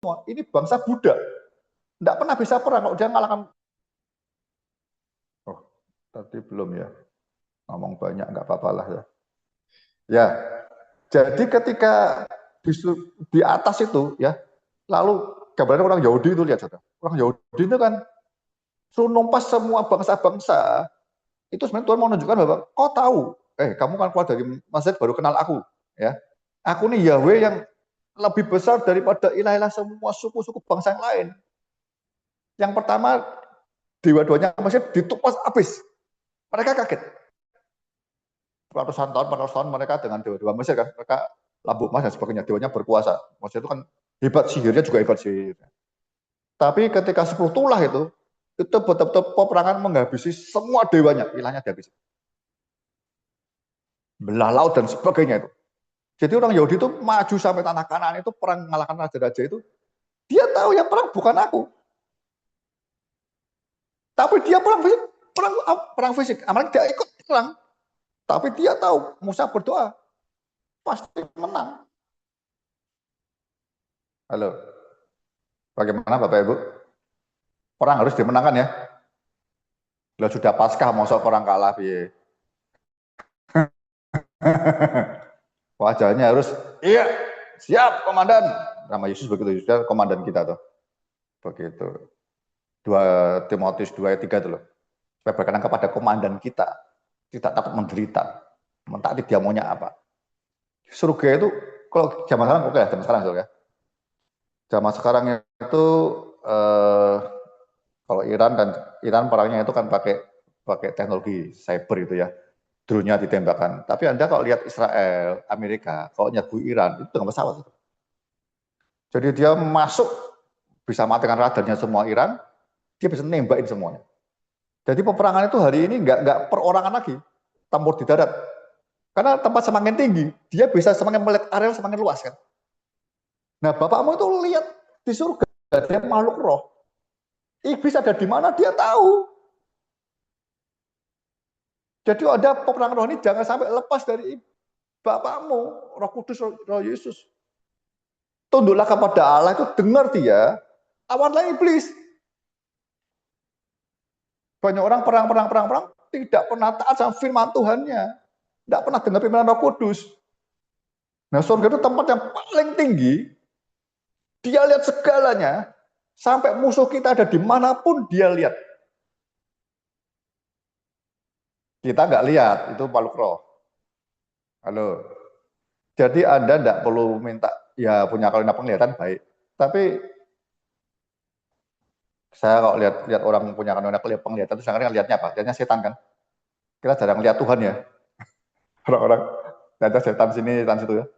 Ini bangsa Buddha, tidak pernah bisa perang kalau dia ngalahkan. Oh, tadi belum ya, ngomong banyak nggak apa-apa lah ya. Ya, jadi ketika di atas itu ya, lalu gambarnya orang Yahudi itu lihat saja. Orang Yahudi itu kan suruh numpas semua bangsa-bangsa. Itu sebenarnya Tuhan mau menunjukkan bahwa kau tahu, kamu kan keluar dari masjid baru kenal aku, ya. Aku nih Yahweh yang lebih besar daripada ilah-ilah semua suku-suku bangsa yang lain. Yang pertama, dewa-dewanya Mesir ditupas habis. Mereka kaget. Ratusan tahun mereka dengan dewa-dewa Mesir kan, mereka lambuk emas dan sebagainya, dewanya berkuasa. Mesir itu kan hebat, sihirnya juga hebat sihir. Tapi ketika 10 tulah itu betul-betul peperangan menghabisi semua dewanya, ilahnya dihabisi. Belah laut dan sebagainya itu. Jadi orang Yahudi itu maju sampai tanah Kanaan itu perang mengalahkan raja-raja itu. Dia tahu yang perang bukan aku. Tapi dia perang fisik. Amalek dia ikut perang. Tapi dia tahu Musa berdoa pasti menang. Halo. Bagaimana Bapak Ibu? Perang harus dimenangkan ya. Kalau sudah Paskah mau perang kalah piye. Wajahnya harus iya, siap komandan. Nama Yesus begitu, sudah komandan kita tuh. Begitu. 2 Timotius 2 ayat 3 itu loh. Supaya berkenan kepada komandan kita, tidak takut menderita. Mentaati dia maunya apa. Surga itu, kalau zaman sekarang oke ya, zaman sekarang ya. Zaman sekarang itu, kalau Iran perangnya itu kan pakai teknologi cyber itu ya. Drone-nya ditembakkan. Tapi Anda kalau lihat Israel, Amerika, kalau nyerbu Iran, itu dengan pesawat. Jadi dia masuk, bisa matikan radarnya semua Iran, dia bisa nembakin semuanya. Jadi peperangan itu hari ini nggak perorangan lagi, tempur di darat. Karena tempat semakin tinggi, dia bisa semakin melihat area semakin luas kan. Nah, bapakmu itu lihat di surga, dia makhluk roh. Iblis ada di mana dia tahu. Jadi ada peperangan roh ini jangan sampai lepas dari bapakmu, Roh Kudus, Roh Yesus. Tunduklah kepada Allah itu dengar dia, lawanlah iblis. Banyak orang perang tidak pernah taat sama firman Tuhannya, tidak pernah dengar firman Roh Kudus. Nah, surga itu tempat yang paling tinggi. Dia lihat segalanya, sampai musuh kita ada dimanapun dia lihat. Kita nggak lihat, itu makhluk roh. Halo. Jadi Anda tidak perlu minta, ya punya karuna penglihatan baik. Tapi saya kalau lihat orang punya karuna penglihatan itu sebenarnya lihatnya apa? Lihatnya setan kan? Kita jarang lihat Tuhan ya. Orang-orang lihatnya setan sini, setan situ ya.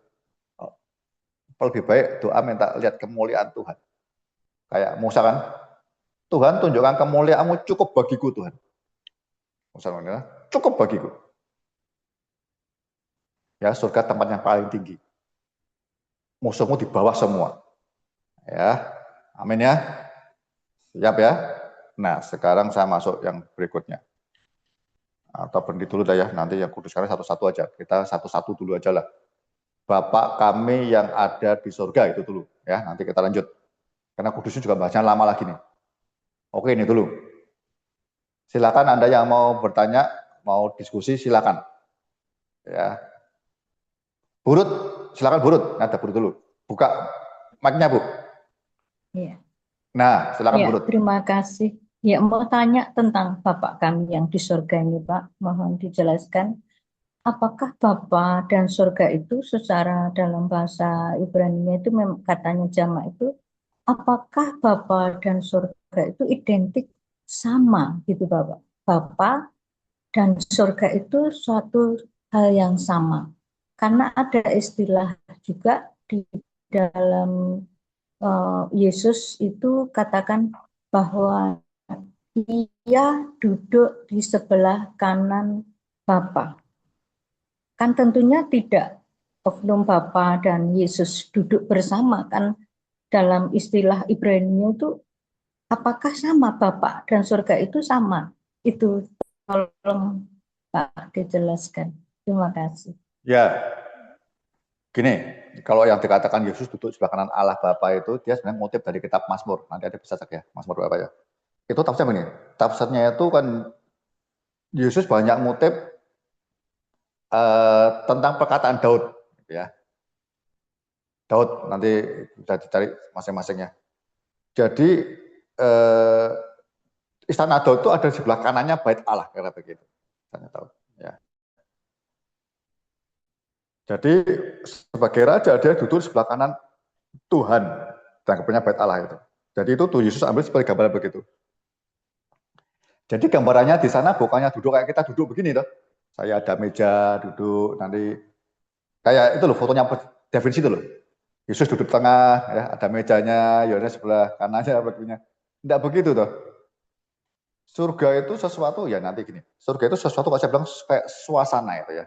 Lebih baik doa minta lihat kemuliaan Tuhan. Kayak Musa kan? Tuhan tunjukkan kemuliaanmu cukup bagiku Tuhan. Musa bilang, cukup bagiku. Ya, surga tempat yang paling tinggi. Musuhmu di bawah semua. Ya, amin ya. Siap ya. Nah, sekarang saya masuk yang berikutnya. Atau berhenti dulu dah ya, nanti yang kudus sekarang satu-satu aja. Kita satu-satu dulu aja lah. Bapak kami yang ada di surga itu dulu. Ya, nanti kita lanjut. Karena kudusnya juga bahasanya lama lagi nih. Oke, ini dulu. Silakan Anda yang mau bertanya, mau diskusi, silakan. Ya. Burut, silakan Burut. Ada Burut dulu. Buka mic-nya, Bu. Iya. Nah, silakan Ya, Burut. terima kasih. Ya, mau tanya tentang Bapak kami yang di surga ini, Pak. Mohon dijelaskan, apakah Bapa dan surga itu secara dalam bahasa Ibrani itu katanya jamak itu, apakah Bapa dan surga itu identik sama gitu, Bapak? Bapa dan surga itu suatu hal yang sama. Karena ada istilah juga di dalam Yesus itu katakan bahwa ia duduk di sebelah kanan Bapa. Kan tentunya tidak oknum Bapa dan Yesus duduk bersama, kan dalam istilah Ibrani itu apakah sama Bapa dan surga itu sama? Itu tolong Pak dijelaskan. Terima kasih. Ya, Gini, kalau yang dikatakan Yesus duduk sebelah kanan Allah Bapa itu, dia sebenarnya ngutip dari kitab Mazmur. Nanti ada bisa cek ya, Mazmur berapa ya. Itu tafsirnya begini. Tafsirnya itu kan Yesus banyak ngutip tentang perkataan Daud. Gitu ya. Daud, nanti bisa dicari masing-masingnya. Jadi istana Daud itu ada di sebelah kanannya bait Allah, kira begitu. Tahu. Ya. Jadi sebagai raja dia duduk di sebelah kanan Tuhan, dan punya bait Allah itu. Jadi itu tuh Yesus ambil sebagai gambaran begitu. Jadi gambarannya di sana bukannya duduk kayak kita duduk begini toh. Saya ada meja duduk, nanti kayak itu loh fotonya Da Vinci itu loh. Yesus duduk di tengah, ya ada mejanya, Yohanes sebelah kanannya begini. Tidak begitu toh. Surga itu sesuatu ya nanti gini. Surga itu sesuatu kalau saya bilang kayak suasana itu ya.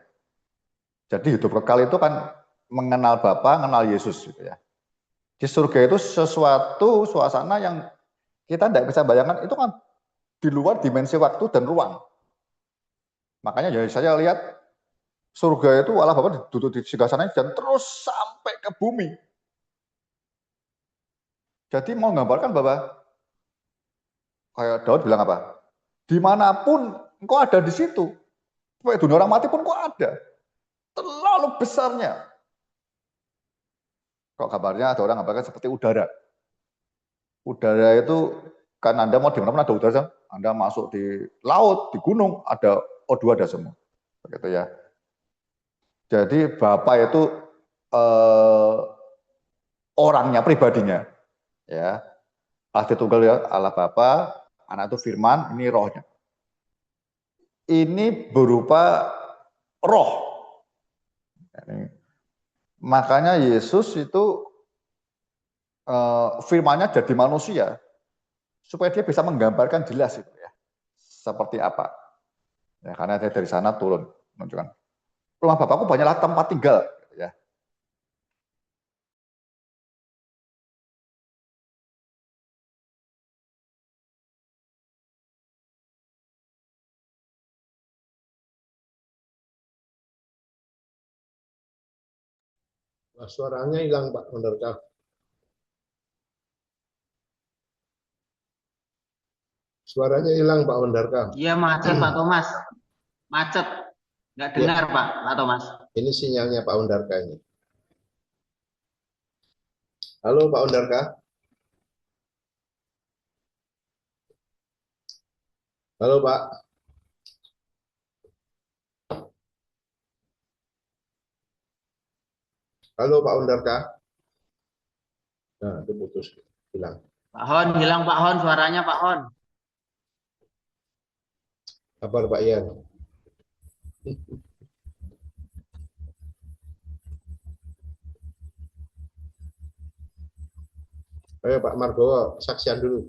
Jadi hidup kekal itu kan mengenal Bapa, mengenal Yesus gitu ya. Di surga itu sesuatu suasana yang kita tidak bisa bayangkan, itu kan di luar dimensi waktu dan ruang. Makanya ya saya lihat surga itu Allah Bapa duduk di sebelah sana dan terus sampai ke bumi. Jadi mau menggambarkan bahwa kayak Daud bilang apa? Dimanapun engkau ada di situ. Supaya dunia orang mati pun kok ada. Terlalu besarnya. Kok kabarnya ada orang gambarkan seperti udara. Udara itu kan Anda mau di mana-mana ada udara. Anda masuk di laut, di gunung, ada O2 ada semua. Begitu ya. Jadi Bapak itu orangnya, pribadinya. Ya. Allah Tritunggal ya, Allah Bapa, Anak itu firman, ini rohnya. Ini berupa roh. Makanya Yesus itu firmannya jadi manusia supaya dia bisa menggambarkan jelas itu ya seperti apa ya, karena dia dari sana turun menunjukkan rumah Bapakku banyaklah tempat tinggal gitu ya. Wah, suaranya hilang Pak Ondarka. Suaranya hilang Pak Ondarka. Iya macet Pak Thomas, macet, nggak dengar Ya, Pak Thomas. ini sinyalnya Pak Ondarka ini. Halo Pak Ondarka. Halo Pak. Halo Pak Ondarka. Nah, itu putus, hilang. Pak Hon hilang Pak Hon, suaranya Pak Hon. Kabar Pak Ian. Ayo Pak Margowo, saksian dulu.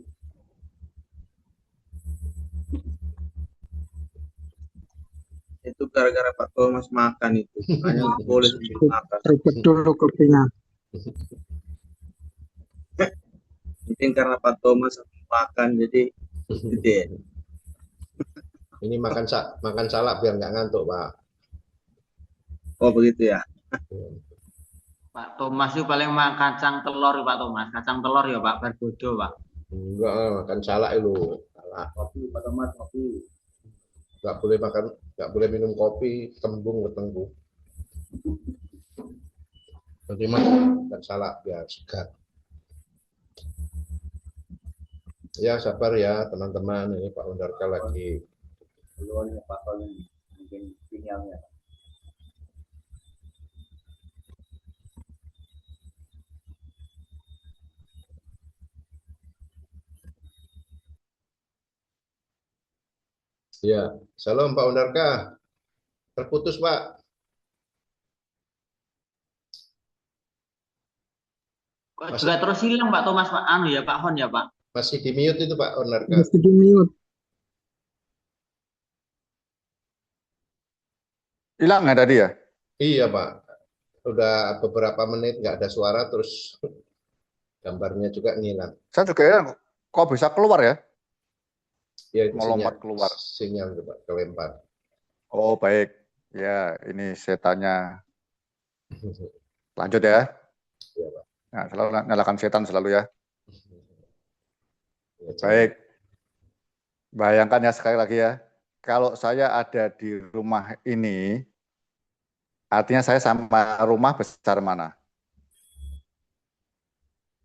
Itu gara-gara Pak Thomas makan itu, hanya boleh makan. Ribet dulu kopinya. Mungkin karena Pak Thomas makan jadi gede. Ini makan salak biar nggak ngantuk Pak. Oh begitu ya. Pak Thomas itu paling makan kacang telur Pak Thomas, kacang telur ya Pak, berbodo Pak. Enggak, makan salak itu. Salak. Kopi Pak Thomas, kopi. Nggak boleh makan, nggak boleh minum kopi, kembung ketengku. Nanti makan salak biar segar. Ya sabar ya teman-teman, ini Pak Ondarka lagi. Belum ya Pak Thomas, mungkin sinyalnya. Ya, salam Pak Ondarka. Terputus Pak. Kok juga terus hilang Pak Thomas Pak, anu ya Pak Hon ya Pak. Masih di mute itu Pak Ondarka. Masih di mute. Hilang nggak tadi ya? Iya Pak. Udah beberapa menit nggak ada suara, terus gambarnya juga ngilang. Saya juga ya, kok bisa keluar ya? Ya, itu mau lompat keluar. Sinyal itu Pak, kelempar. Oh baik, ya ini setannya Lanjut ya. Iya, Pak. Nah, selalu nyalakan setan selalu ya. Ya, jangan. Baik. Bayangkan ya sekali lagi ya. Kalau saya ada di rumah ini, artinya saya sama rumah besar mana?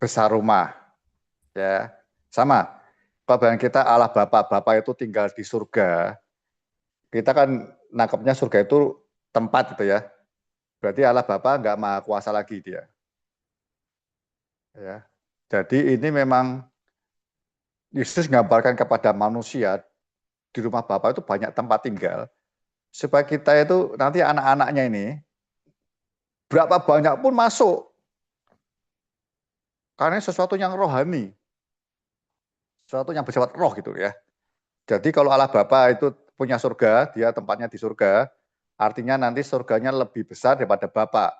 Besar rumah. Ya. Sama. Kalau bayangkan kita Allah Bapa itu tinggal di surga, kita kan nangkepnya surga itu tempat gitu ya. Berarti Allah Bapa nggak maha kuasa lagi dia. Ya. Jadi ini memang Yesus menggambarkan kepada manusia di rumah Bapa itu banyak tempat tinggal. Supaya kita itu nanti anak-anaknya ini berapa banyak pun masuk. Karena sesuatu yang rohani. Sesuatu yang bersifat roh gitu ya. Jadi kalau Allah Bapa itu punya surga, dia tempatnya di surga, artinya nanti surganya lebih besar daripada Bapa.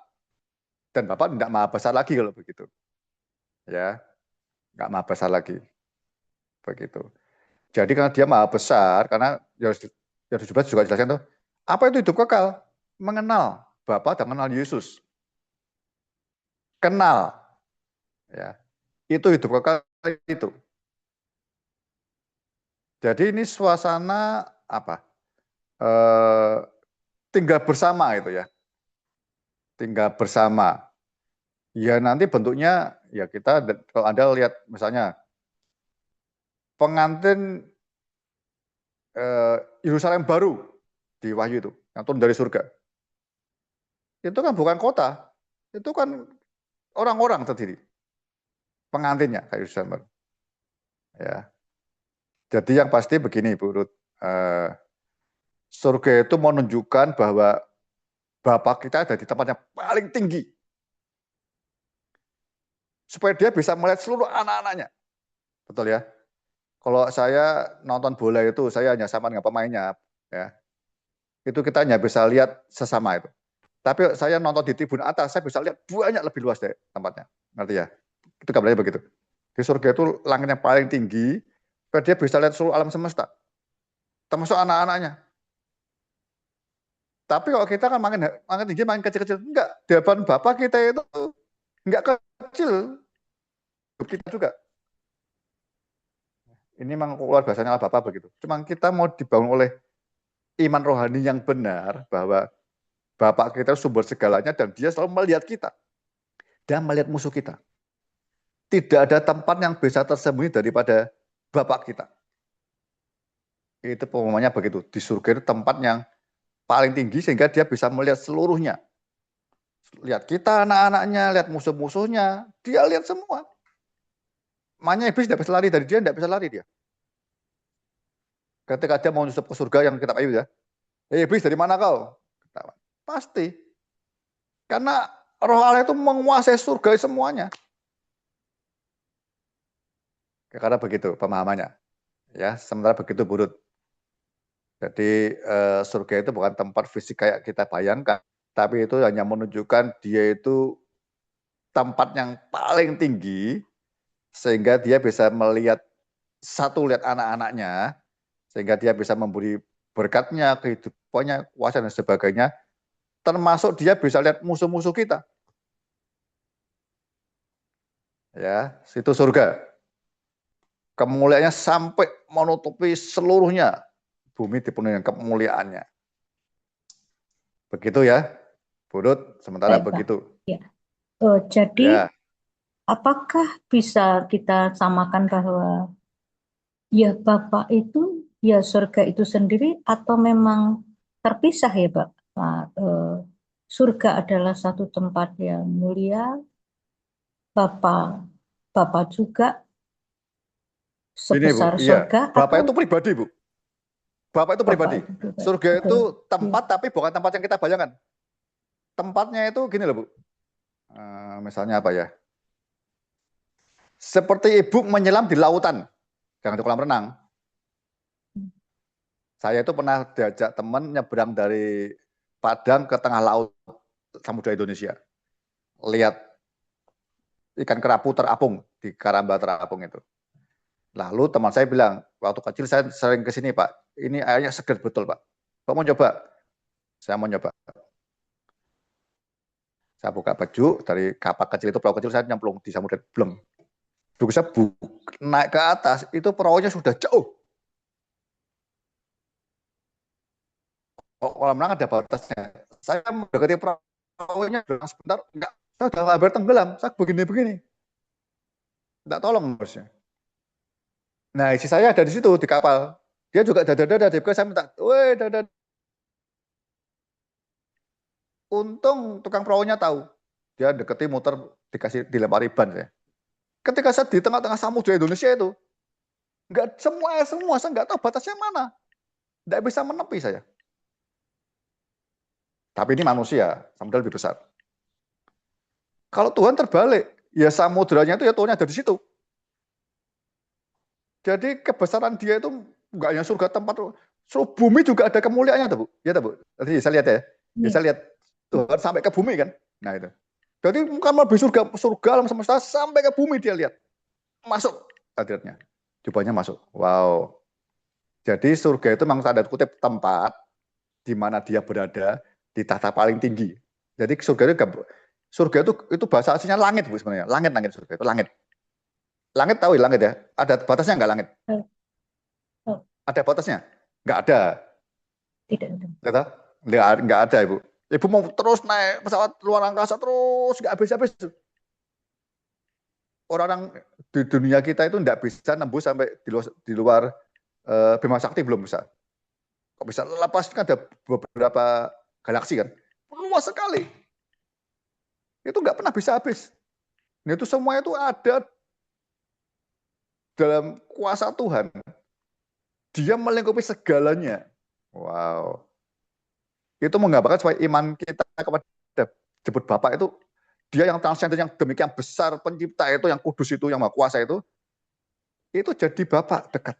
Dan Bapa tidak maha besar lagi kalau begitu. Ya, nggak maha besar lagi. Begitu. Jadi karena dia maha besar, karena yang juga jelaskan tuh, apa itu hidup kekal? Mengenal Bapa dan mengenal Yesus. Kenal. Ya. Itu hidup kekal itu. Jadi ini suasana apa? Tinggal bersama itu ya. Tinggal bersama. Ya nanti bentuknya ya kita kalau Anda lihat misalnya pengantin Yerusalem baru di Wahyu itu yang turun dari surga. Itu kan bukan kota. Itu kan orang-orang terdiri. Pengantinnya kayak Yerusalem baru. Ya. Jadi yang pasti begini Bu Ruth, surga itu menunjukkan bahwa Bapa kita ada di tempat yang paling tinggi. Supaya dia bisa melihat seluruh anak-anaknya. Betul ya? Kalau saya nonton bola itu, saya hanya sama dengan pemainnya. Ya. Itu kita hanya bisa lihat sesama itu. Tapi saya nonton di tribun atas, saya bisa lihat banyak lebih luas deh tempatnya. Ngerti ya? Itu gambarnya begitu. Di surga itu langit yang paling tinggi, supaya dia bisa lihat seluruh alam semesta. Termasuk anak-anaknya. Tapi kalau kita kan makin tinggi, makin kecil-kecil. Enggak, di hadapan Bapak kita itu enggak kecil. Kita juga. Ini memang luar biasanya Bapak begitu. Cuma kita mau dibangun oleh iman rohani yang benar, bahwa Bapak kita sumber segalanya dan dia selalu melihat kita. Dan melihat musuh kita. Tidak ada tempat yang bisa tersembunyi daripada Bapak kita. Itu pengumumannya begitu. Di surga itu tempat yang paling tinggi sehingga dia bisa melihat seluruhnya. Lihat kita anak-anaknya, lihat musuh-musuhnya, dia lihat semua. Makanya iblis tidak bisa lari dari dia, tidak bisa lari dia. Ketika dia mau nyusup ke surga yang kitab Ayub ya, iblis dari mana kau? Pasti. Karena roh Allah itu menguasai surga semuanya. Karena begitu pemahamannya. Ya, sementara begitu burut. Jadi surga itu bukan tempat fisik kayak kita bayangkan, tapi itu hanya menunjukkan dia itu tempat yang paling tinggi, sehingga dia bisa melihat lihat anak-anaknya, sehingga dia bisa memberi berkatnya, kehidupannya, kuasa dan sebagainya, termasuk dia bisa lihat musuh-musuh kita. Ya, situ surga. Kemuliaannya sampai menutupi seluruhnya. Bumi dipenuhi dengan kemuliaannya. Begitu ya, Burut, sementara Baik, Pak. begitu. Ya. Jadi, Ya. apakah bisa kita samakan bahwa ya Bapak itu, ya surga itu sendiri atau memang terpisah ya Pak? Surga adalah satu tempat yang mulia, Bapak juga Ini Bu, sebesar iya. surga Bapak atau itu pribadi Bu. Bapak itu pribadi. Bapak itu pribadi. Surga Betul. itu tempat tapi bukan tempat yang kita bayangkan. Tempatnya itu gini loh Bu. Misalnya apa ya? Seperti ibu menyelam di lautan, jangan di kolam renang. Saya itu pernah diajak teman nyebrang dari Padang ke tengah laut Samudra Indonesia. Lihat ikan kerapu terapung di Karamba terapung itu. Lalu teman saya bilang, waktu kecil saya sering ke sini Pak, ini airnya segar betul Pak. Kok mau coba? Saya mau coba. Saya buka baju dari kapal kecil itu, perahu kecil saya nyemplung di samudra, bleng. Begitu saya naik ke atas, itu perahunya sudah jauh. Kolam renang ada batasnya. Saya mendekati perahunya sebentar, enggak, saya sudah hampir tenggelam. Saya begini-begini. Enggak tolong harusnya. Nah, isi saya ada di situ di kapal. Dia juga dada-dada, saya minta, weh dada. Untung tukang perahunya tahu. Dia deketi muter, dilempari ban saya. Ketika saya di tengah-tengah samudra Indonesia itu, enggak semua saya enggak tahu batasnya mana. Enggak bisa menepi saya. Tapi ini manusia, samudra lebih besar. Kalau Tuhan terbalik, ya samudranya itu ya Tuhannya ada di situ. Jadi kebesaran dia itu enggak hanya surga tempat, seluruh bumi juga ada kemuliaannya, Bu. Ya, Bu. Tadi saya lihat ya. Ya, saya lihat Tuhan sampai ke bumi kan. Nah itu. Jadi bukan lebih surga alam semesta sampai ke bumi dia lihat. Masuk hadirnya. Jubahnya masuk. Wow. Jadi surga itu memang tanda kutip tempat di mana dia berada di tahta paling tinggi. Jadi surga itu bahasa aslinya langit, Bu, sebenarnya. Langit surga itu langit. Langit tahu ya langit ya? Ada batasnya enggak langit? Ada batasnya? Enggak ada. Tidak ada. Enggak ada, Ibu. Ibu mau terus naik pesawat luar angkasa terus enggak habis-habis. Orang-orang di dunia kita itu enggak bisa nembus sampai di luar Bima Sakti, belum bisa. Kok bisa lepas, kan ada beberapa galaksi kan. Luas sekali. Itu enggak pernah bisa habis. Nah, itu semua itu ada dalam kuasa Tuhan. Dia melingkupi segalanya. Wow. Itu menggambarkan supaya iman kita kepada disebut Bapa itu, dia yang transenden, yang demikian besar, pencipta itu, yang kudus itu, yang maha kuasa itu jadi Bapa dekat,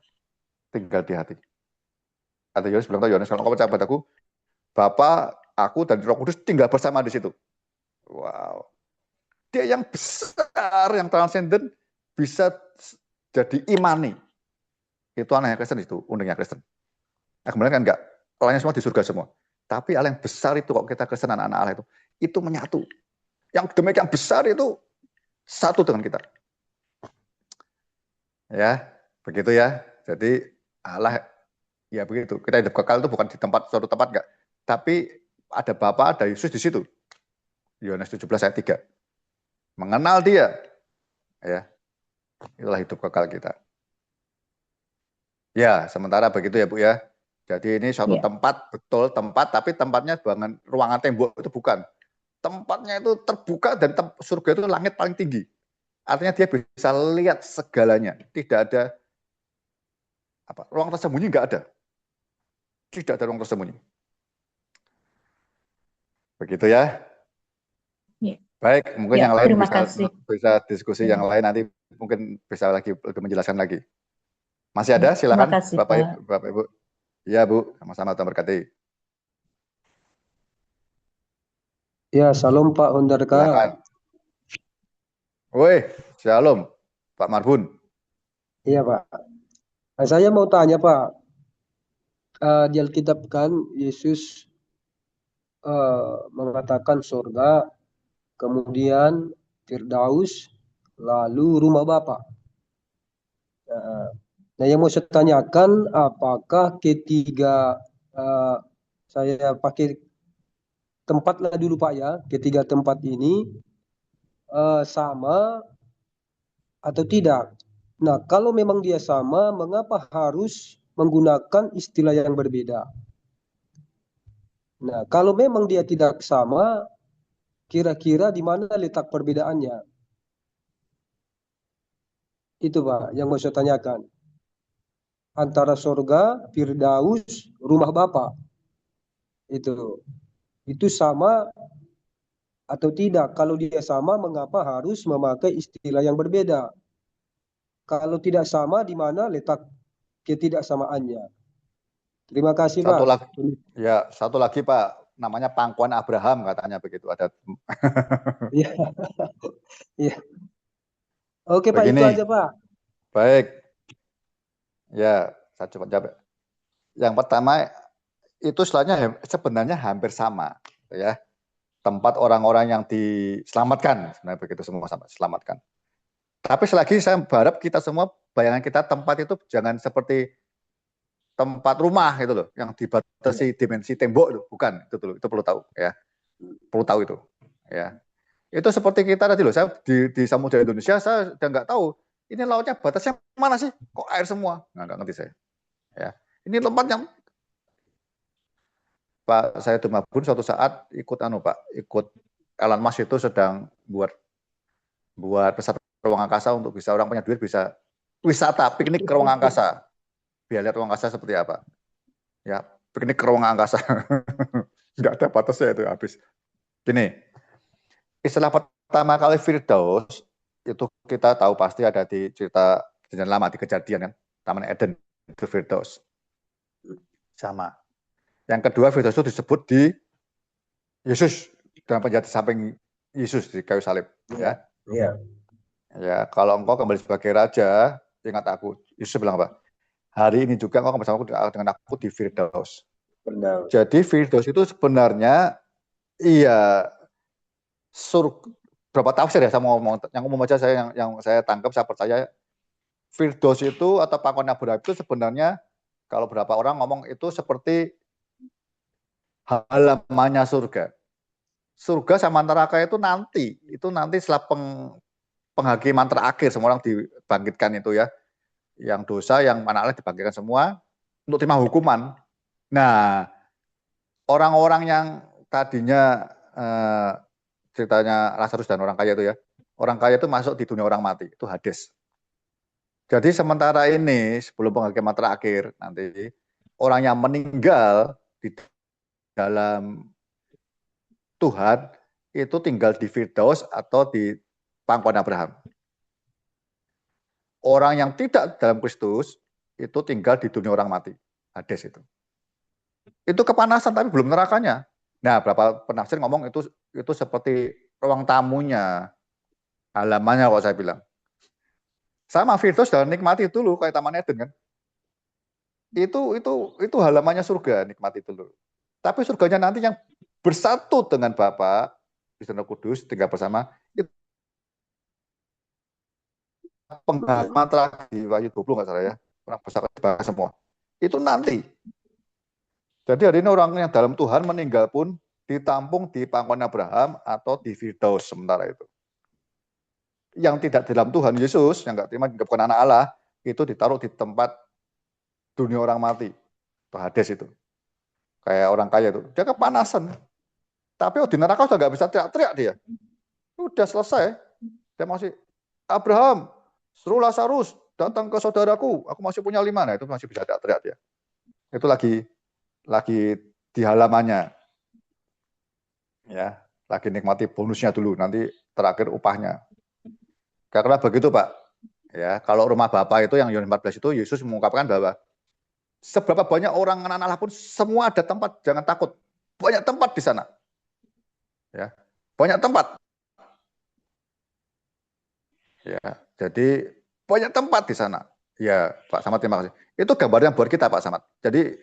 tinggal di hati. Kata Yohanes bilang, Yohanes, kalau kau percaya padaku, Bapa, aku dan Roh Kudus tinggal bersama di situ. Wow. Dia yang besar, yang transenden, bisa jadi imani. Itu anehnya Kristen itu, uniknya Kristen. Nah, kemudian kan enggak, Allahnya semua di surga semua. Tapi Allah yang besar itu, kok kita Kristen anak-anak Allah itu menyatu. Yang demikian besar itu satu dengan kita. Ya, begitu ya. Jadi Allah ya begitu. Kita hidup kekal itu bukan di suatu tempat enggak, tapi ada Bapa, ada Yesus di situ. Yohanes 17 ayat 3. Mengenal dia. Ya. Itulah hidup kekal kita. Ya, sementara begitu ya, Bu ya. Jadi ini suatu tempat, betul tempat, tapi tempatnya ruangan tembok itu bukan. Tempatnya itu terbuka dan surga itu langit paling tinggi. Artinya dia bisa lihat segalanya. Tidak ada ruang tersembunyi, enggak ada. Tidak ada ruang tersembunyi. Begitu ya. Baik, mungkin yang lain bisa diskusi yang lain, nanti mungkin bisa lagi lebih menjelaskan lagi. Masih ada? Silakan Bapak Ibu. Ya, Bu, sama-sama, Tuhan berkati. Ya, salam Pak Hondarka. Woi, shalom, Pak Marbun. Iya, Pak. Nah, saya mau tanya, Pak. Di Alkitab kan Yesus mengatakan surga, kemudian Firdaus, lalu rumah Bapa. Nah, yang mau saya tanyakan, apakah ketiga, saya pakai tempatlah dulu Pak ya, ketiga tempat ini sama atau tidak? Nah, kalau memang dia sama, mengapa harus menggunakan istilah yang berbeda? Nah, kalau memang dia tidak sama, kira-kira di mana letak perbedaannya? Itu Pak, yang mau saya tanyakan. Antara surga, Firdaus, rumah Bapa. Itu sama atau tidak? Kalau dia sama, mengapa harus memakai istilah yang berbeda? Kalau tidak sama, di mana letak ketidaksamaannya? Terima kasih, Pak. Satu lagi, Pak, namanya pangkuan Abraham, katanya begitu. Ada. Iya. Iya. Oke, Pak, itu aja, Pak. Baik. Ya, saya coba jawab. Yang pertama, itu sebenarnya hampir sama, ya. tempat orang-orang yang diselamatkan, sebenarnya begitu semua sama diselamatkan. Tapi selagi saya berharap kita semua, bayangan kita tempat itu jangan seperti tempat rumah itu loh, yang dibatasi dimensi tembok itu, bukan itu dulu, itu perlu tahu ya, perlu tahu itu ya. Itu seperti kita tadi loh, saya di Samudra Indonesia, saya udah nggak tahu ini lautnya batasnya mana sih, kok air semua, nggak ngerti saya. Ya, ini tempat yang Pak saya Tumabun suatu saat ikut ikut Elon Musk itu sedang buat pesawat ruang angkasa untuk bisa orang punya duit bisa wisata piknik ke ruang angkasa, biar lihat ruang angkasa seperti apa. Ya, piknik ke ruang angkasa, nggak ada batasnya itu habis. Gini, istilah pertama kali Firdaus itu kita tahu pasti ada di cerita Perjanjian Lama, di Kejadian kan, Taman Eden itu Firdaus. Sama. Yang kedua, Firdaus itu disebut di Yesus, dalam penjahat samping Yesus di kayu salib. Ya. Ya, kalau engkau kembali sebagai raja, ingat aku. Yesus bilang apa? Hari ini juga engkau bersama dengan aku di Firdaus. Benar. Jadi Firdaus itu sebenarnya iya surga. Berapa tafsir ya saya mau ngomong, yang umum aja saya yang saya tangkap, saya percaya Firdaus itu atau pangkuan Abraham itu sebenarnya kalau berapa orang ngomong itu seperti halamannya surga. Surga sama neraka itu nanti setelah penghakiman terakhir semua orang dibangkitkan itu ya. Yang dosa, yang mana dibangkitkan semua untuk terima hukuman. Nah, orang-orang yang tadinya ceritanya Lazarus dan orang kaya itu ya. Orang kaya itu masuk di dunia orang mati, itu Hades. Jadi sementara ini sebelum penghakiman terakhir nanti orang yang meninggal di dalam Tuhan itu tinggal di Firdaus atau di pangkuan Abraham. Orang yang tidak dalam Kristus itu tinggal di dunia orang mati, Hades itu. Itu kepanasan tapi belum nerakanya. Nah, beberapa penafsir ngomong itu seperti ruang tamunya, halamannya kalau saya bilang. Sama Firdaus dan nikmati dulu kayak Taman Eden kan. Itu halamannya surga, nikmati dulu. Tapi surganya nanti yang bersatu dengan Bapa di Roh Kudus tinggal bersama itu penghakiman terakhir di Wahyu 20 nggak salah ya, orang besar semua itu nanti. Jadi hari ini orang yang dalam Tuhan meninggal pun ditampung di pangkuan Abraham atau di Firdaus sementara itu. Yang tidak dalam Tuhan Yesus, yang nggak terima bukan anak Allah, itu ditaruh di tempat dunia orang mati, Hades itu. Kayak orang kaya itu, dia kepanasan. Tapi di neraka sudah nggak bisa teriak-teriak dia. Udah selesai. Dia masih, Abraham, suruh Lazarus datang ke saudaraku. Aku masih punya 5. Nah itu masih bisa teriak-teriak dia. Itu lagi di halamannya. Ya, lagi nikmati bonusnya dulu. Nanti terakhir upahnya. Karena begitu Pak. Ya, kalau rumah Bapa itu yang Yohanes 14 itu Yesus mengungkapkan bahwa seberapa banyak orang anak Allah pun semua ada tempat, jangan takut. Banyak tempat di sana. Ya, banyak tempat. Ya, jadi banyak tempat di sana. Ya, Pak Samad terima kasih. Itu gambaran buat kita Pak Samad. Jadi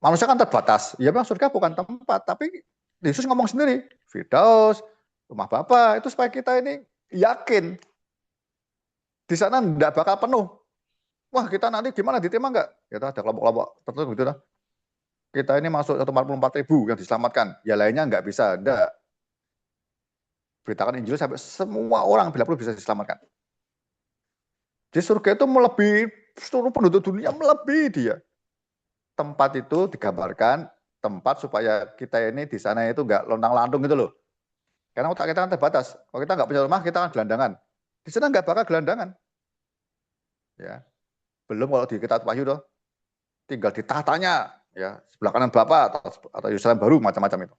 manusia kan terbatas. Ya memang surga bukan tempat, tapi Yesus ngomong sendiri, Firdaus, rumah Bapa, itu supaya kita ini yakin di sana tidak bakal penuh. Wah, kita nanti gimana, diterima enggak? Ya ada kelompok-kelompok tertentu gitu lah. Kita ini masuk 144.000 yang diselamatkan. Ya lainnya enggak bisa, enggak. Beritakan Injil sampai semua orang bila perlu bisa diselamatkan. Di surga itu melebihi seluruh penduduk dunia, melebihi dia. Tempat itu digambarkan tempat supaya kita ini di sana itu enggak lontang-lantung gitu loh. Karena otak kita kan terbatas. Kalau kita enggak punya rumah, kita kan gelandangan. Di sana enggak bakal gelandangan. Ya. Belum kalau di kitab Wahyu tuh tinggal di tahtanya ya, sebelah kanan Bapa atau Yerusalem baru macam-macam itu.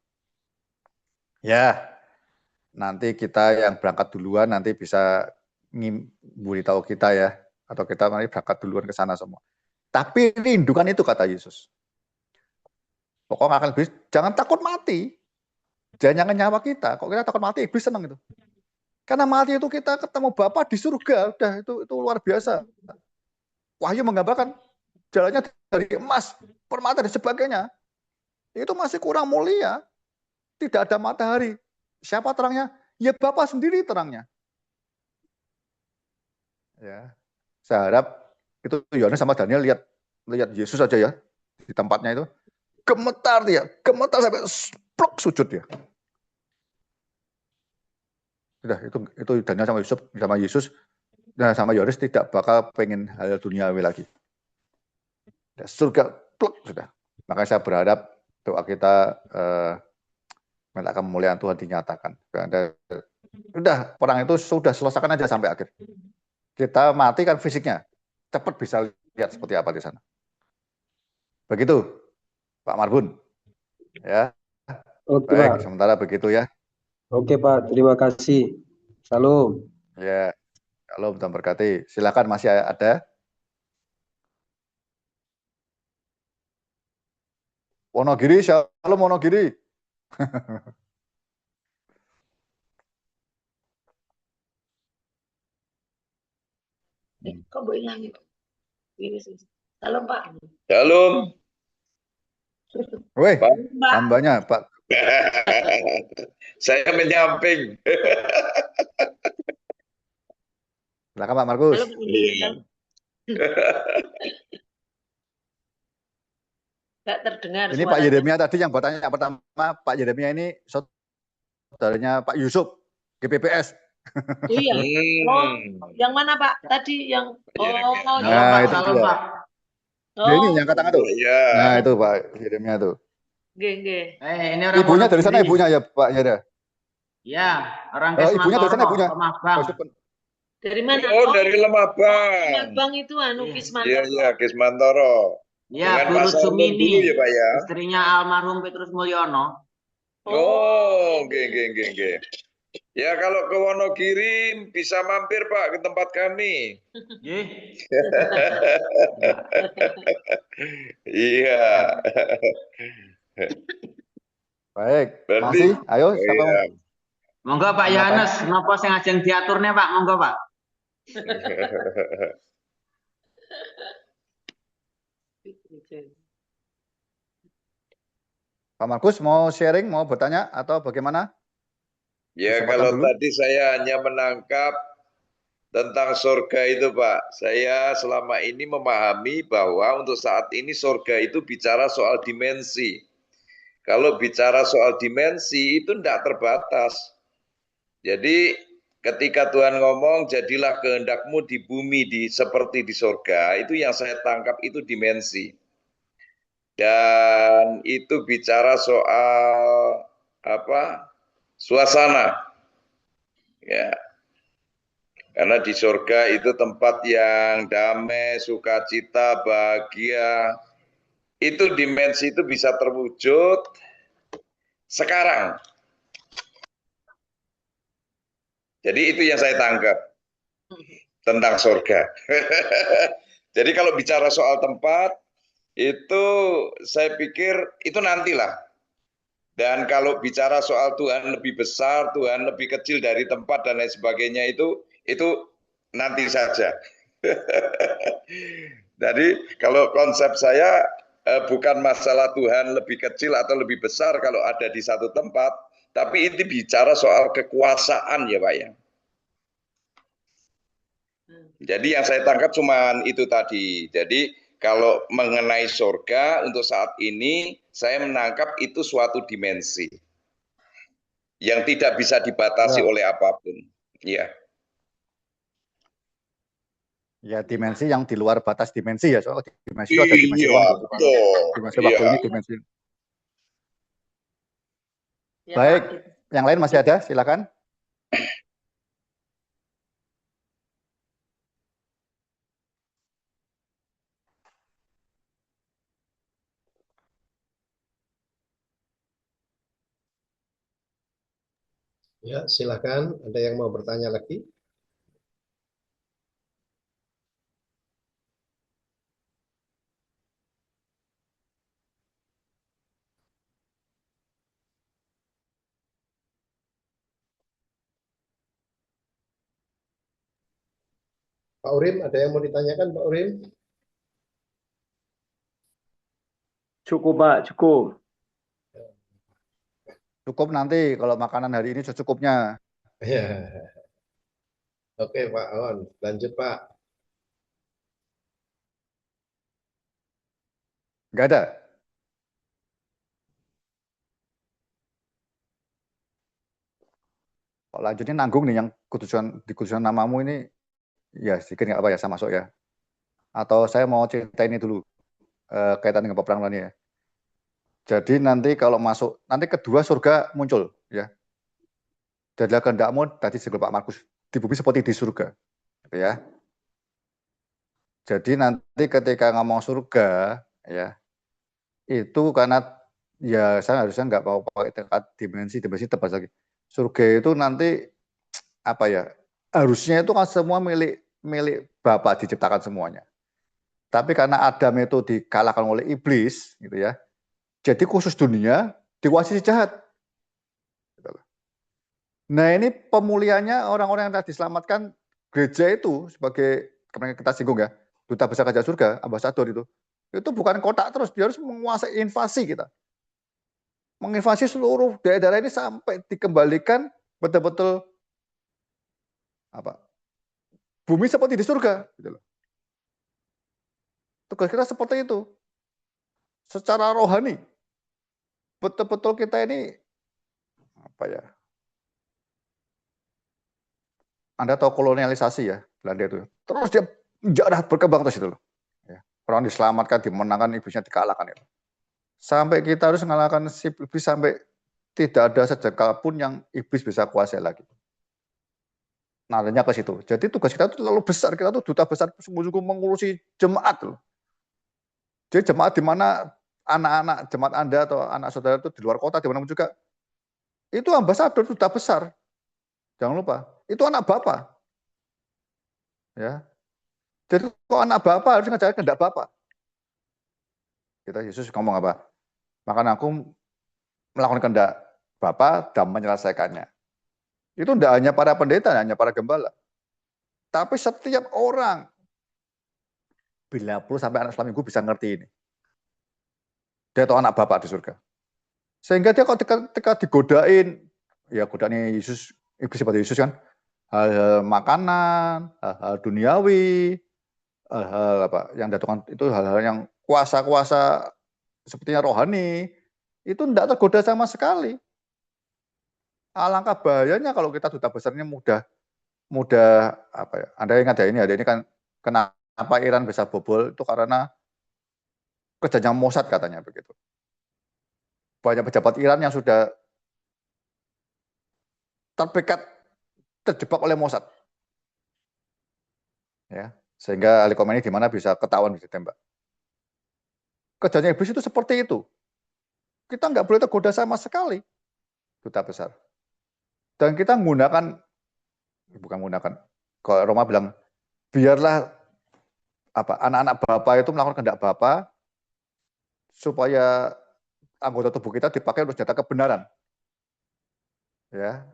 Ya. Nanti kita yang berangkat duluan nanti bisa beritahu kita ya, atau kita nanti berangkat duluan ke sana semua. Tapi rindukan itu kata Yesus. Pokoknya akan iblis, jangan takut mati. Jangan nyawa kita. Kok kita takut mati, iblis senang itu. Karena mati itu kita ketemu Bapa di surga, udah itu luar biasa. Wahyu menggambarkan jalannya dari emas, permata dan sebagainya. Itu masih kurang mulia. Tidak ada matahari. Siapa terangnya? Ya Bapa sendiri terangnya. Ya, saya harap itu Yohanes sama Daniel lihat Yesus aja ya di tempatnya itu, gemetar dia, gemetar sampai plok sujud dia. Sudah itu Daniel sama Yesus dan sama Yohanes tidak bakal pengen hal duniawi lagi. Surga plok sudah. Makanya saya berharap doa kita minta kemuliaan Tuhan dinyatakan. Udah perang itu sudah selesaikan aja sampai akhir. Kita mati kan fisiknya, cepat bisa lihat seperti apa di sana. Begitu, Pak Marbun. Ya. Oke, Baik, Pak. sementara begitu ya. Oke, Pak. Terima kasih. Salam. Ya, kalau Tuhan berkati. Silakan masih ada. Wonogiri, shalom Wonogiri. Kok boleh nyanyi? Halo Pak. Shalom. Weh, Pak. hambanya Pak. Saya menyamping. Silakan Pak Markus. Halo, Iya. Nggak terdengar Ini Pak suaranya. Yeremia tadi yang bertanya pertama, Pak Yeremia ini saudaranya Pak Yusuf, GPPS. Iya. Oh, yang mana Pak? Tadi yang Nah, itu Halo, dia. Pak. Nah, ini yang kata tuh. Iya. Nah, itu Pak Yeremia tuh. Nggih. Ini orang Ibunya dari sana Wonogiri. ibunya ya Pak Yera. Ya, orang Ibunya dari sana Kesmantoro, ibunya. Pemabang. Dari mana? Oh, dari Lemabang. Lemabang itu Iya, Kismantoro. iya, Kismantoro. Ya, Dengan Guru Pak Salmon Sumini. dulu ya, Pak ya. Istrinya almarhum Petrus Mulyono. Oh, oke. Ya, kalau ke Wonogiri bisa mampir Pak ke tempat kami. Nggih. Iya. Baik, Berarti- masih. Ayo, Oh, siapa? iya. Monggo Pak Yohanes, napa sing ajeng diaturne Pak? Monggo Pak. Pak Markus mau sharing, mau bertanya atau bagaimana? Ya, Kesempatan kalau dulu. tadi saya hanya menangkap tentang surga itu, Pak. Saya selama ini memahami bahwa untuk saat ini surga itu bicara soal dimensi. Kalau bicara soal dimensi itu tidak terbatas. Jadi ketika Tuhan ngomong, jadilah kehendakmu di bumi seperti di surga, itu yang saya tangkap itu dimensi. Dan itu bicara soal suasana. Ya. Karena di surga itu tempat yang damai, sukacita, bahagia. Itu dimensi itu bisa terwujud sekarang. Jadi itu yang saya tangkap tentang surga. Jadi kalau bicara soal tempat, itu saya pikir itu nantilah. Dan kalau bicara soal Tuhan lebih besar, Tuhan lebih kecil dari tempat dan lain sebagainya itu nanti saja. Jadi kalau konsep saya bukan masalah Tuhan lebih kecil atau lebih besar kalau ada di satu tempat, tapi ini bicara soal kekuasaan ya Pak ya. Jadi yang saya tangkap cuma itu tadi. Jadi kalau mengenai surga untuk saat ini saya menangkap itu suatu dimensi yang tidak bisa dibatasi oleh apapun. Ya. Ya, dimensi yang di luar batas dimensi ya. Soal dimensi itu ada dimensi ruang, dimensi waktu ini, dimensi. Ya, Baik, Pak. yang lain masih ada, silakan. Ya, silakan. Ada yang mau bertanya lagi? Pak Urim, ada yang mau ditanyakan, Pak Urim? Cukup, Pak, cukup. Cukup nanti kalau makanan hari ini secukupnya. Ya. Oke Pak On, lanjut Pak. Nggak ada. Kalau lanjutnya nanggung nih yang di kudusan namamu ini, ya sedikit nggak apa ya, saya masuk ya. Atau saya mau cerita ini dulu, kaitan dengan peperangan ini ya. Jadi nanti kalau masuk, nanti kedua surga muncul ya. Jadilah kehendakmu tadi sebelum Pak Markus di bumi seperti di surga, gitu ya. Jadi nanti ketika ngomong surga ya, itu karena ya saya harusnya nggak mau pakai tingkat dimensi tebas lagi. Surga itu nanti apa ya? Harusnya itu kan semua milik Bapa, diciptakan semuanya. Tapi karena Adam itu dikalahkan oleh iblis, gitu ya. Jadi khusus dunia dikuasai jahat. Nah ini pemulihannya orang-orang yang tadi diselamatkan gereja itu sebagai, kemarin kita singgung ya, duta besar kerajaan surga, ambasador itu bukan kotak terus, dia harus menguasai invasi kita. Menginvasi seluruh daerah ini sampai dikembalikan betul-betul apa? Bumi seperti di surga, gitu loh. Tugas kita seperti itu. Secara rohani, betul-betul kita ini apa ya? Anda tahu kolonialisasi ya, Belanda itu. Terus dia jarah berkembang terus itu loh. Ya. Orang diselamatkan, dimenangkan, iblisnya dikalahkan itu. Sampai kita harus mengalahkan si iblis sampai tidak ada sejengkal pun yang iblis bisa kuasai lagi. Naranya ke situ. Jadi tugas kita itu terlalu besar. Kita tuh duta besar sungguh-sungguh mengurusi jemaat loh. Jadi jemaat di mana anak-anak jemaat Anda atau anak saudara itu di luar kota, di mana juga, itu ambasador, duta besar. Jangan lupa, itu anak Bapa. Ya. Jadi kalau anak Bapa harus ngajarin kehendak Bapa. Kita Yesus ngomong apa? Maka aku melakukan kehendak Bapa dan menyelesaikannya. Itu tidak hanya para pendeta, hanya para gembala. Tapi setiap orang, bila perlu sampai anak Islam Minggu bisa ngerti ini. Dia tahu anak Bapa di surga. Sehingga dia kalau ketika digodain, ya godaan Yesus, iblis seperti Yesus kan, hal-hal makanan, hal-hal duniawi, hal-hal apa yang datangkan itu hal-hal yang kuasa-kuasa sepertinya rohani, itu tidak tergoda sama sekali. Alangkah bahayanya kalau kita duta besarnya mudah apa ya? Anda ingat ya ada ini kan kenapa Iran bisa bobol itu karena kerjanya Mossad katanya begitu. Banyak pejabat Iran yang sudah terjebak oleh Mossad. Ya, sehingga Ali Khomeini di mana bisa ketahuan bisa ditembak. Kerjanya iblis itu seperti itu. Kita nggak boleh tergoda sama sekali duta besar. Dan kita bukan menggunakan, kalau Roma bilang, biarlah apa anak-anak Bapa itu melakukan kehendak Bapa supaya anggota tubuh kita dipakai untuk senjata kebenaran. Ya.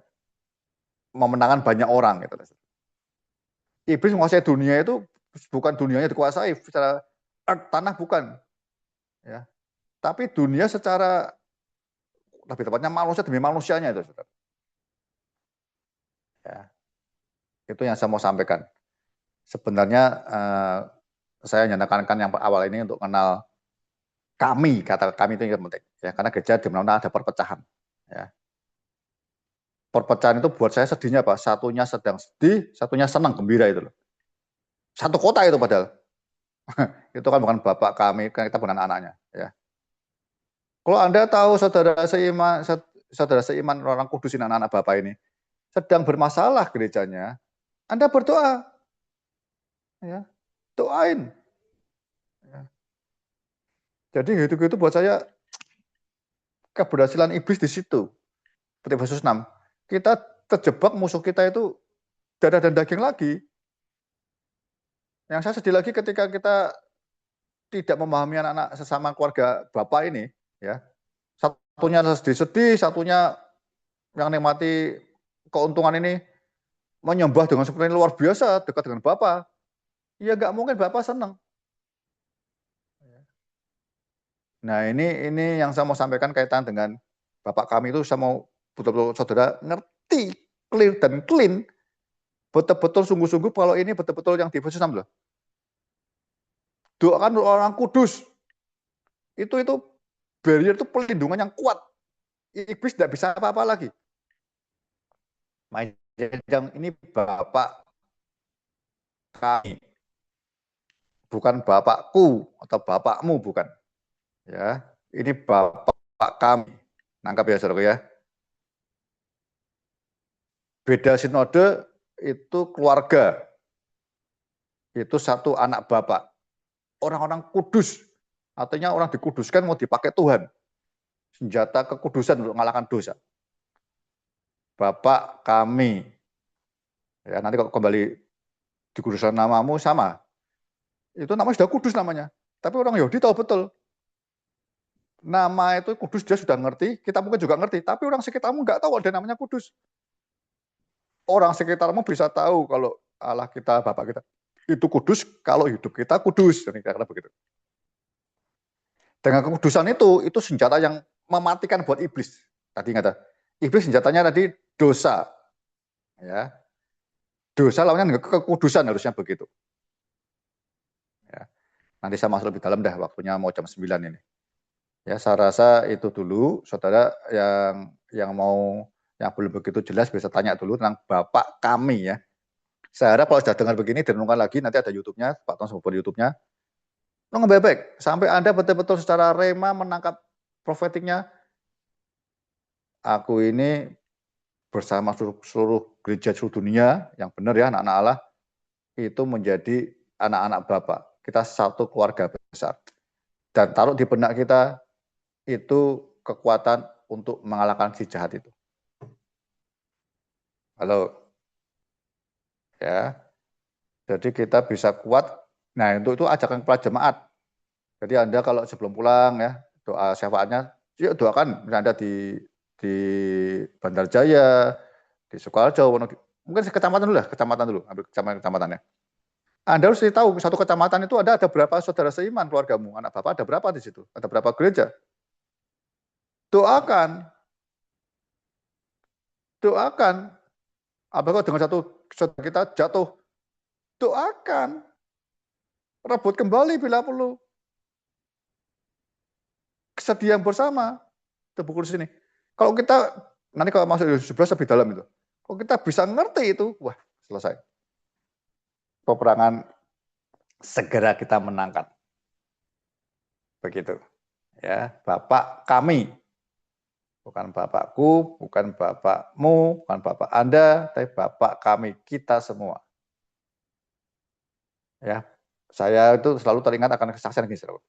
Memenangkan banyak orang gitu. Iblis menguasai dunia itu bukan dunianya dikuasai secara tanah bukan. Ya. Tapi dunia secara lebih tepatnya manusia demi manusianya itu, Saudara. Ya. Itu yang saya mau sampaikan. Sebenarnya saya hanya menekankan yang awal ini untuk kenal kami, kata kami itu yang penting. Ya, karena gereja di mana ada perpecahan. Ya. Perpecahan itu buat saya sedihnya Pak, satunya sedang sedih, satunya senang, gembira itu loh. Satu kota itu padahal. Itu kan bukan bapak kami, kan kita bukan anak-anaknya. Ya. Kalau Anda tahu saudara seiman orang kudus ini, anak-anak bapak ini, sedang bermasalah gerejanya, Anda berdoa. Ya. Doain. Ya. Jadi gitu-gitu buat saya keberhasilan iblis di situ. Seperti Efesus 6. Kita terjebak musuh kita itu darah dan daging lagi. Yang saya sedih lagi ketika kita tidak memahami anak-anak sesama keluarga bapak ini, ya. Satunya sedih-sedih, satunya yang nikmati keuntungan ini menyembah dengan seperti luar biasa dekat dengan bapak. Ya nggak mungkin bapak senang. Nah ini yang saya mau sampaikan kaitan dengan Bapak kami itu saya mau betul-betul saudara ngerti, clear dan clean, betul-betul sungguh-sungguh kalau ini betul-betul yang di Yesus 6 loh. Doakan orang kudus. Itu barrier itu pelindungan yang kuat. Iblis tidak bisa apa-apa lagi. Yang ini Bapak kami. Bukan bapakku atau bapakmu, bukan. Ya, ini Bapak kami. Nangkap ya, saudara ya. Beda sinode itu keluarga. Itu satu anak Bapak. Orang-orang kudus. Artinya orang dikuduskan mau dipakai Tuhan. Senjata kekudusan untuk mengalahkan dosa. Bapak kami. Ya, nanti kalau kembali dikuduskan namamu sama. Itu namanya sudah kudus namanya. Tapi orang Yahudi tahu betul. Nama itu kudus dia sudah ngerti, kita mungkin juga ngerti. Tapi orang sekitarmu nggak tahu ada namanya kudus. Orang sekitarmu bisa tahu kalau Allah kita, Bapak kita itu kudus kalau hidup kita kudus. Kira-kira begitu. Dengan kekudusan itu senjata yang mematikan buat iblis. Tadi ingat, iblis senjatanya tadi dosa. Ya. Dosa lawannya kekudusan harusnya begitu. Ya. Nanti saya masuk lebih dalam dah, waktunya mau jam 9 ini. Ya, saya rasa itu dulu, saudara yang belum begitu jelas bisa tanya dulu tentang Bapak kami ya. Saya harap kalau sudah dengar begini direnungkan lagi, nanti ada YouTube-nya, Pak Tom sebut YouTube-nya. Baik, sampai Anda betul-betul secara rema menangkap profetiknya. Aku ini bersama seluruh gereja seluruh dunia yang benar ya, anak-anak Allah itu menjadi anak-anak Bapak. Kita satu keluarga besar. Dan taruh di benak kita itu kekuatan untuk mengalahkan si jahat itu. Halo. Ya. Jadi kita bisa kuat. Nah, untuk itu ajakan kepada jemaat. Jadi Anda kalau sebelum pulang ya, doa syafaatnya, yuk doakan. Misalnya Anda di Bandarjaya, di Sukoharjo, mungkin kecamatan dulu lah, ambil kecamatannya. Anda harus tahu satu kecamatan itu ada berapa saudara seiman keluargamu, anak Bapak ada berapa di situ, ada berapa gereja. Doakan. Apakah dengan satu saudara kita jatuh, doakan. Rebut kembali bila perlu. Kesedihan bersama. Terpukul sini. Kalau kita, nanti kalau masuk di 11 lebih dalam itu. Kalau kita bisa ngerti itu, wah selesai. Peperangan segera kita menangkan. Begitu. Ya, Bapak kami. Bukan bapakku, bukan bapakmu, bukan bapak Anda, tapi Bapak kami, kita semua. Ya, saya itu selalu teringat akan kesaksian ini, saudara.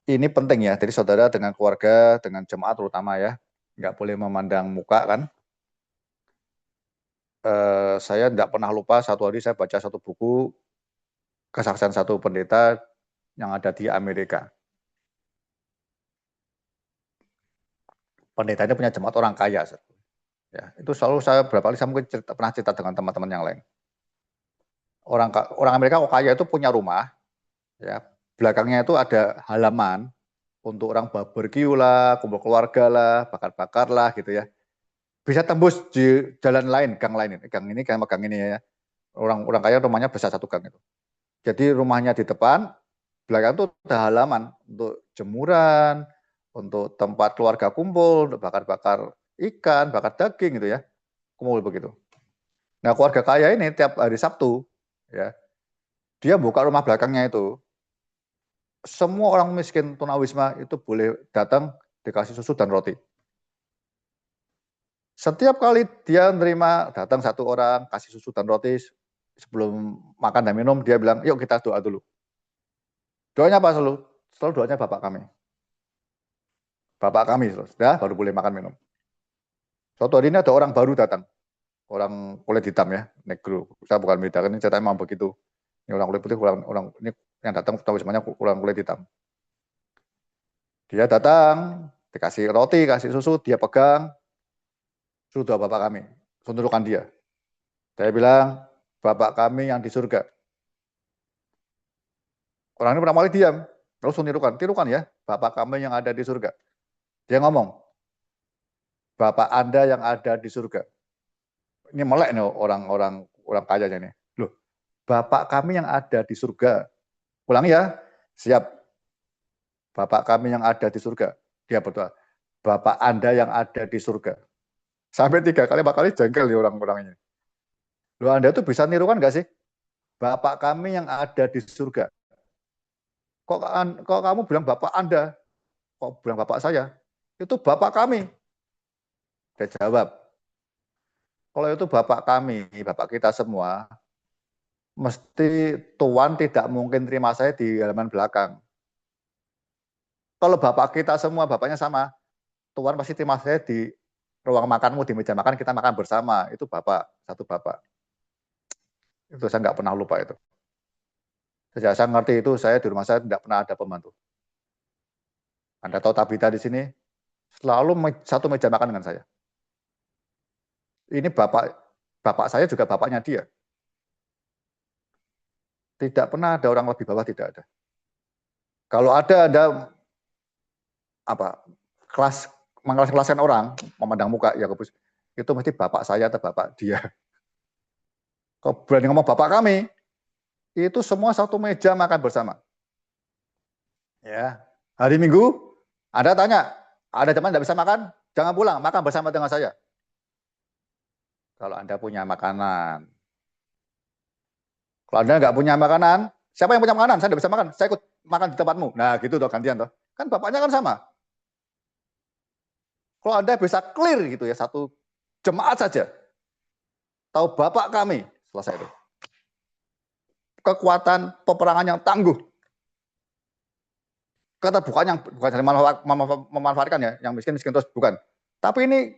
Ini penting ya, jadi saudara dengan keluarga, dengan jemaat terutama ya, nggak boleh memandang muka kan. Saya tidak pernah lupa satu hari saya baca satu buku kesaksian satu pendeta yang ada di Amerika. Pendeta ini punya jemaat orang kaya. Ya, itu selalu saya berapa kali saya mungkin pernah cerita dengan teman-teman yang lain. Orang Amerika kaya itu punya rumah, ya belakangnya itu ada halaman untuk orang barbecue lah, kumpul keluarga lah, bakar-bakar lah gitu ya. Bisa tembus di jalan lain, gang lain ini, gang ini ya. Orang kaya rumahnya besar satu gang itu. Jadi rumahnya di depan, belakang itu ada halaman untuk jemuran, untuk tempat keluarga kumpul, untuk bakar-bakar ikan, bakar daging gitu ya. Kumpul begitu. Nah, keluarga kaya ini tiap hari Sabtu ya. Dia buka rumah belakangnya itu. Semua orang miskin tunawisma itu boleh datang dikasih susu dan roti. Setiap kali dia menerima datang satu orang kasih susu dan roti sebelum makan dan minum dia bilang, "Yuk kita doa dulu." Doanya apa selalu? Selalu doanya Bapak kami. Bapak kami sudah baru boleh makan minum. Suatu hari ini ada orang baru datang. Orang kulit hitam ya, negro. Saya bukan bedakan, ini ceritanya memang begitu. Ini orang kulit putih, orang ini yang datang semuanya orang kulit hitam. Dia datang, dikasih roti, kasih susu, dia pegang, sudah Bapak kami, tunjukkan dia. Saya bilang, Bapak kami yang di surga. Orang ini pertama kali diam, terus tirukan ya, Bapak kami yang ada di surga. Dia ngomong, Bapak Anda yang ada di surga. Ini melek nih orang kayanya nih. Loh, Bapak kami yang ada di surga. Ulangi ya. Siap. Bapak kami yang ada di surga. Dia berdoa. Bapak Anda yang ada di surga. Sampai 3 kali, 4 kali jengkel nih orang-orang ini. Loh, Anda tuh bisa nirukan nggak sih? Bapak kami yang ada di surga. Kok kamu bilang Bapak Anda? Kok bilang Bapak saya? Itu Bapak kami. Dia jawab, kalau itu Bapak kami, Bapak kita semua, mesti Tuan tidak mungkin terima saya di halaman belakang. Kalau Bapak kita semua, Bapaknya sama, Tuan pasti terima saya di ruang makanmu, di meja makan, kita makan bersama. Itu Bapak, satu Bapak. Itu saya nggak pernah lupa itu. Sejak saya ngerti itu, saya di rumah saya tidak pernah ada pembantu. Anda tahu Tabita di sini, selalu satu meja makan dengan saya. Ini bapak saya juga bapaknya dia. Tidak pernah ada orang lebih bawah, tidak ada. Kalau ada mengkelas-kelaskan orang, memandang muka, ya itu mesti bapak saya atau bapak dia. Kalau berani ngomong bapak kami, itu semua satu meja makan bersama. Ya, hari Minggu, Anda tanya, ada teman tidak bisa makan, jangan pulang, makan bersama dengan saya. Kalau Anda punya makanan. Kalau Anda nggak punya makanan, siapa yang punya makanan? Saya tidak bisa makan, saya ikut makan di tempatmu. Nah, gitu toh, gantian toh. Kan bapaknya kan sama. Kalau Anda bisa clear gitu ya, satu jemaat saja. Tahu bapak kami, selesai itu. Kekuatan peperangan yang tangguh. Kata bukan dari memanfaatkan ya, yang miskin terus bukan. Tapi ini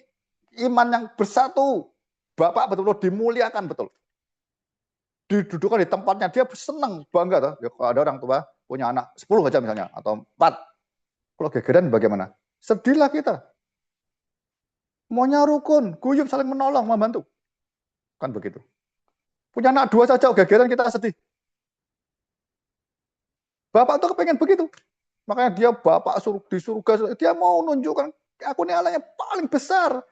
iman yang bersatu. Bapak betul-betul dimuliakan betul. Didudukan di tempatnya, dia senang, bangga. Toh. Ya, kalau ada orang tua punya anak 10 aja misalnya, atau 4. Kalau gegeran bagaimana? Sedihlah kita. Maunya rukun, guyup, saling menolong, membantu. Kan begitu. Punya anak 2 saja, gegeran kita sedih. Bapak tuh kepengen begitu. Makanya dia bapak di surga, dia mau nunjukkan, aku ini Allah yang paling besar.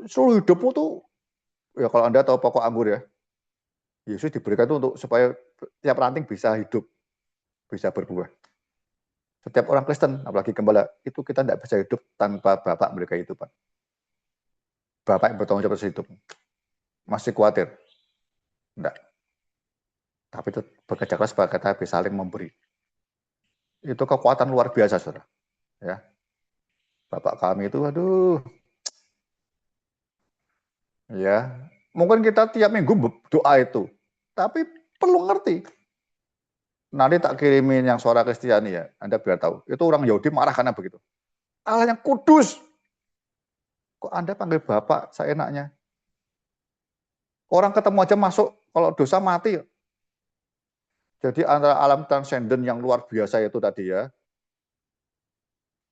Seluruh hidupmu tuh, ya kalau Anda tahu pokok anggur ya, Yesus diberikan itu untuk supaya tiap ranting bisa hidup, bisa berbuah. Setiap orang Kristen, apalagi gembala, itu kita tidak bisa hidup tanpa Bapak mereka itu, Pak. Bapak yang bertanggung jawab atas hidup. Masih khawatir? Enggak. Tapi itu bekerja keras, kita bisa saling memberi. Itu kekuatan luar biasa, saudara. Ya. Bapak kami itu, aduh. Ya, mungkin kita tiap minggu doa itu, tapi perlu ngerti. Nanti tak kirimin yang suara Kristiani ya, Anda biar tahu. Itu orang Yahudi marah karena begitu. Allah yang kudus. Kok Anda panggil Bapak seenaknya? Orang ketemu aja masuk, kalau dosa mati. Jadi antara alam transenden yang luar biasa itu tadi ya,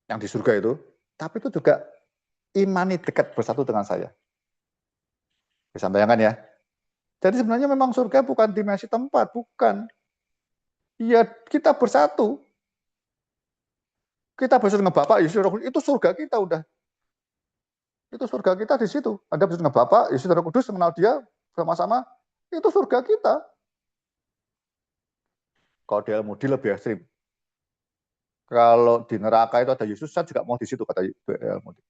yang di surga itu, tapi itu juga imani dekat bersatu dengan saya. Bisa bayangkan ya. Jadi sebenarnya memang surga bukan dimensi tempat, bukan. Ya kita bersatu. Kita bersatu dengan Bapak, Yesus, itu surga kita udah. Itu surga kita di situ. Anda bersatu dengan Bapak, Yesus, Roh Kudus, mengenal dia sama-sama, itu surga kita. Kalau di Al-Mudi lebih ekstrim. Kalau di neraka itu ada Yesus, saya juga mau di situ, kata Al-Mudi.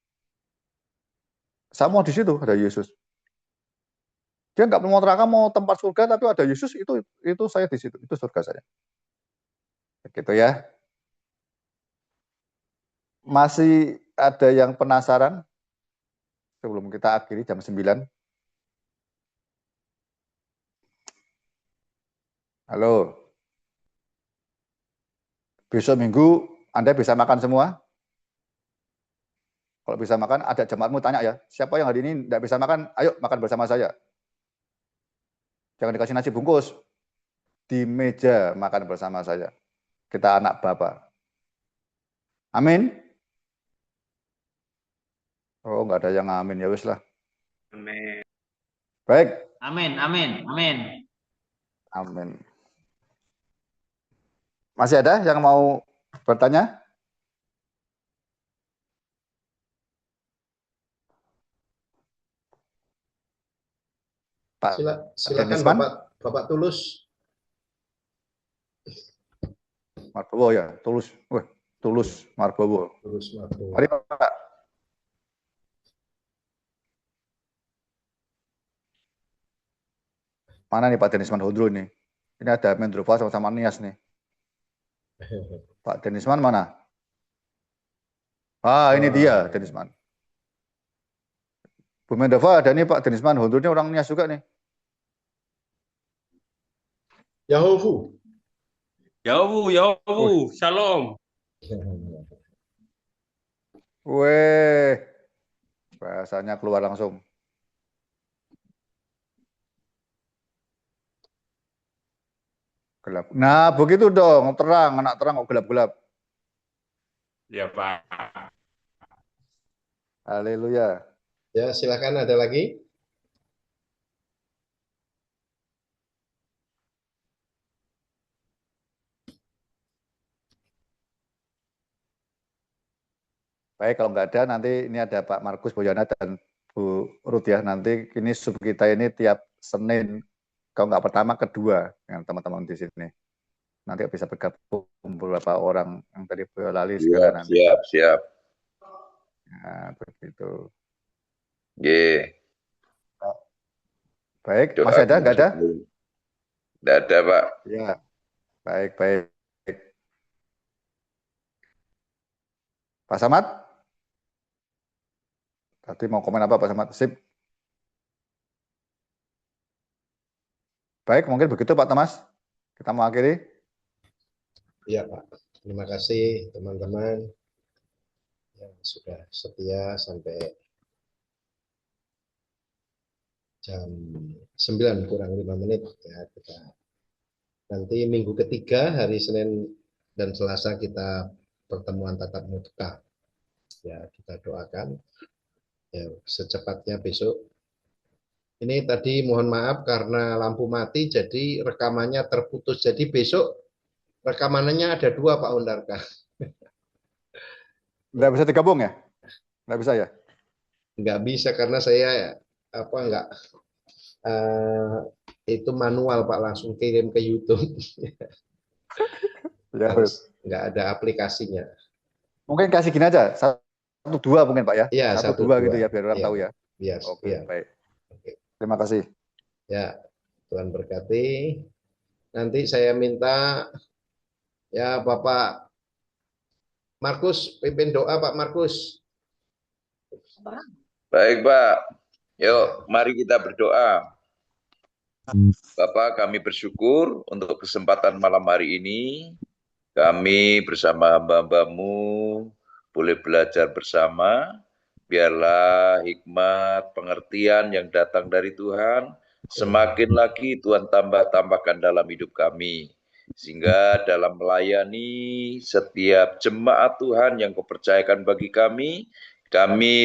Saya mau di situ, ada Yesus. Dia nggak mau neraka, mau tempat surga, tapi ada Yesus, itu saya di situ, itu surga saya. Begitu ya. Masih ada yang penasaran? Sebelum kita akhiri jam 9. Halo. Besok Minggu Anda bisa makan semua? Kalau bisa makan, ada jemaatmu tanya ya, siapa yang hari ini tidak bisa makan, ayo makan bersama saya. Jangan dikasih nasi bungkus. Di meja makan bersama saya. Kita anak Bapa. Amin. Oh, nggak ada yang amin, ya wis lah. Amin. Baik. Amin, amin, amin. Amin. Masih ada yang mau bertanya? Pak Silakan Denisman. Bapak Tulus. Marbowo ya, Tulus. Tulus Marbowo. Tulus Marbowo. Mari Pak. Mana nih Pak Denisman Hondro nih? Ini ada Mendrova sama Nias nih. Pak Denisman mana? Ah, ini dia Denisman. Bu Mendrova ada nih Pak Denisman Hondro ini orang Nias juga nih. Yahovu. Yahovu, Shalom. Weh, bahasanya keluar langsung. Gelap. Nah, begitu dong, terang, anak terang kok gelap-gelap. Ya, Pak. Haleluya. Ya, silakan ada lagi. Baik, kalau nggak ada, nanti ini ada Pak Markus Boyana dan Bu Ruth ya. Nanti ini sub kita ini tiap Senin, kalau nggak pertama, kedua dengan teman-teman di sini. Nanti bisa bergabung beberapa orang yang tadi Boyolali sekarang nanti. Siap. Nah, begitu. Yeah. Baik, masih ada? Nggak ada? Nggak ada, Pak. Ya, baik. Pak Samad? Tadi mau komen apa Pak Samad? Sip. Baik, mungkin begitu Pak Thomas. Kita mau akhiri. Iya Pak. Terima kasih teman-teman yang sudah setia sampai jam 9 kurang 5 menit. Ya, kita nanti minggu ketiga hari Senin dan Selasa kita pertemuan tatap muka. Ya, kita doakan ya secepatnya besok. Ini tadi mohon maaf karena lampu mati jadi rekamannya terputus. Jadi besok rekamannya ada 2 Pak Undarka. Nggak bisa digabung ya? Nggak bisa ya? Nggak bisa karena saya itu manual Pak, langsung kirim ke YouTube. Ya, nggak ada aplikasinya. mungkin kasih gini aja, 1-2 mungkin Pak ya? Ya, 1-2 gitu ya, biar orang tahu ya. Yes, Oke, ya. baik. Terima kasih. Ya, Tuhan berkati. Nanti saya minta ya Bapak Markus pimpin doa Pak Markus. Baik, Pak. Yuk, mari kita berdoa. Bapak, kami bersyukur untuk kesempatan malam hari ini. Kami bersama hamba-hambamu boleh belajar bersama. Biarlah hikmat, pengertian yang datang dari Tuhan, semakin lagi Tuhan tambahkan dalam hidup kami. Sehingga dalam melayani setiap jemaat Tuhan yang Kau percayakan bagi kami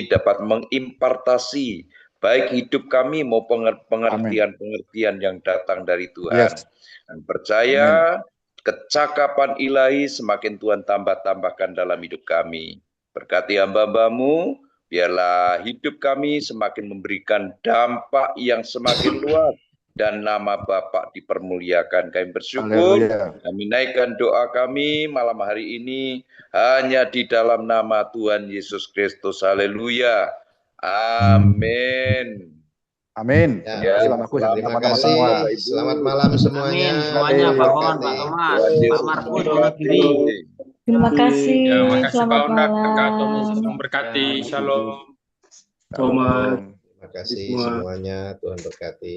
dapat mengimpartasi baik hidup kami maupun pengertian-pengertian yang datang dari Tuhan. Yes. Dan percaya kecakapan ilahi semakin Tuhan tambahkan dalam hidup kami. Berkati hamba-hambamu, biarlah hidup kami semakin memberikan dampak yang semakin luas dan nama Bapa dipermuliakan. Kami bersyukur, kami naikkan doa kami malam hari ini hanya di dalam nama Tuhan Yesus Kristus. Haleluya. Amin. Amin. Ya, terima kasih semua. Selamat malam semuanya. Amin. Semuanya Pak Pohon, Pak Thomas, Pak Markus, Wonogiri. Terima kasih. Ya, makasih Selamat Pak Undak. malam. Tuhan berkati. Shalom. Terima kasih semuanya. Tuhan berkati.